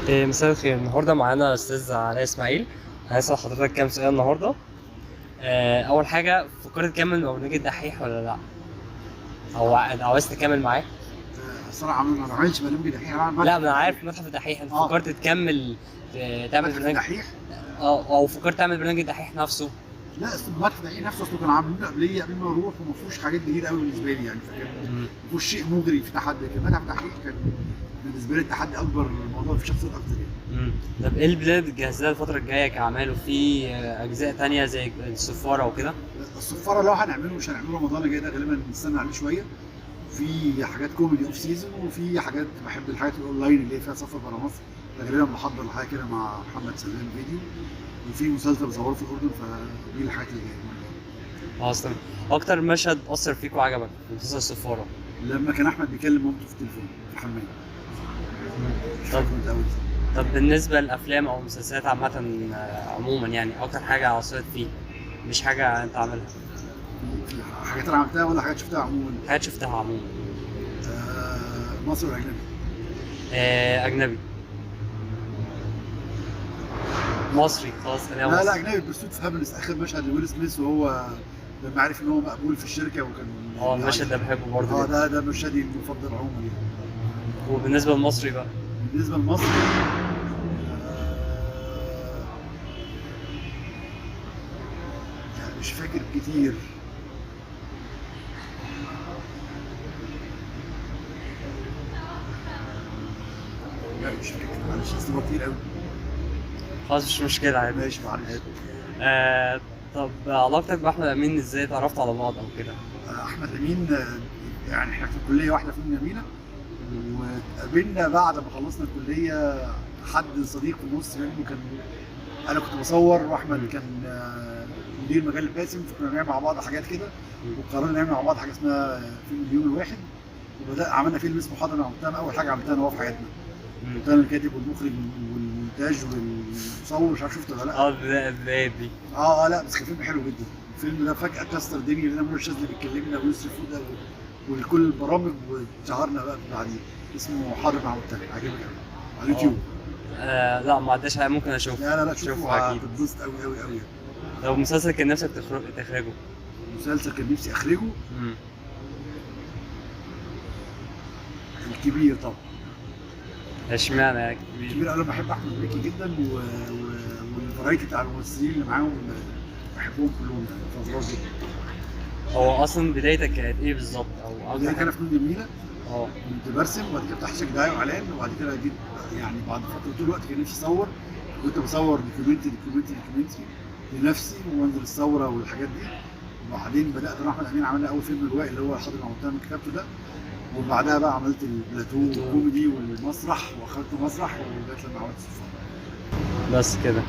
مساء الخير. النهارده معانا استاذ علاء اسماعيل. هنسأل حضرتك كام سؤال النهارده. اول حاجه، فكرت تكمل برنامج الدحيح ولا لا؟ او عاوز تكمل معاه؟ الصراحه ما بعملش برنامج دحيح، انا بعمل لا، ما انا عارف متحف الدحيح. انت فكرت تكمل تعمل متحف برنامج؟ دحيح. او فكرت تعمل برنامج الدحيح نفسه؟ لا، اصل متحف دحيح نفسه اصله كانوا عاملينه قبل ما اروح، وما فيهوش حاجات جديده قوي بالنسبه لي يعني، فكان مم. ما فيهوش شيء مغري في تحدي. لكن متحف دحيح كان بالنسبه لي التحدي اكبر، الموضوع في شخصيات اكتر يعني. طب ايه البلاد بتجهز لها الفتره الجايه كاعمال، وفي اجزاء تانية زي السفاره وكده؟ الصفاره لو هنعمله مش هنعمله رمضان الجاي ده، غالبا نستنى عليه شويه. في حاجات كوميدي اوف سيزون، وفي حاجات بحب الحاجات الاونلاين اللي هي فيها سفر بره مصر. غالبا بحضر حاجه كده مع محمد سلام فيديو، وفي مسلسل بصوره في الاردن، فدي الحاجات اللي جايه. اصلا اكتر مشهد اثر فيك وعجبك في مسلسل السفاره؟ لما كان احمد بيكلم مامته في التليفون في الحمام. مش طب فاكر من الاول. طب بالنسبة للأفلام أو المسلسلات عامة، عموما يعني أكتر حاجة أثرت فيك، مش حاجة أنت عاملها، في حاجات انا عملتها ولا حاجات شفتها عموما؟ حاجات شفتها عموما. مصري ولا اجنبي؟ أجنبي. مصري خلاص، خلينا لا مصري. اجنبي. برسوت في هابلس، اخر مشهد لويل سميث وهو لما عرف ان هو مقبول في الشركه وكان المشهد ده بحبه برضه اه جدا. ده مشهدي المفضل عموما يعني. وبالنسبة للمصري بقى؟ بالنسبه لمصر يعني مش فاكر كتير. لا مش فاكر، معلش اصل هو كتير قوي. خلاص مش مشكلة، عادي. ماشي معلش. آه طب علاقتك بأحمد أمين إزاي اتعرفتوا على بعض أو كده؟ احمد امين، يعني احنا في كليه واحده في جميله، وقابلنا بعد ما خلصنا الكليه. حد صديق في النص منه كان، انا كنت بصور واحمد كان مدير مجله باسم، فكنا بنعمل مع بعض حاجات كده، وقررنا نعمل مع بعض حاجه اسمها فيلم اليوم الواحد. وبدأ عملنا فيلم اسمه حاضر مع متهم، اول حاجه عملتها انا هو في حياتنا. كنت انا الكاتب والمخرج والمونتاج والمصور، مش عارف شفته ولا لا. البداية دي. لا بس كان فيلم حلو جدا. الفيلم ده فجاه كسر الدنيا، لقينا منى الشاذلي بيكلمنا ويوسف فوده وكل البرامج، واتشهرنا بقى بعديه. اسمه حاضر مع متهم، عجبك قوي على اليوتيوب. لا، ما عداش عليا، ممكن أشوفه. لا شوفه أكيد. هتتبسط قوي قوي قوي. لو مسلسل كان نفسك تخرجه؟ مسلسل كان نفسي اخرجه الكبير طبعا. اشمعنى يا كبير؟ الكبير انا بحب احمد مكي جدا، والفرايتي بتاع الممثلين اللي معاهم بحبهم كلهم يعني، فظاظ جدا. هو اصلا بدايتك كانت ايه بالظبط، او بداية كان في فنون جميله. اه كنت برسم، وبعد كده فتحت شركه دعايه واعلان، وبعد كده جيت يعني بعد فتره طول الوقت كان نفسي اصور. كنت بصور دوكيومنتري لنفسي، وانزل الثوره والحاجات دي. وبعدين بدات انا احمد امين عملنا اول فيلم روائي اللي هو حاضر مع متهم كتابته ده. وبعدها بقى عملت البلاتو والكوميدي والمسرح، واخدته مسرح، ولغايه لما عملت السفاره. بس كده.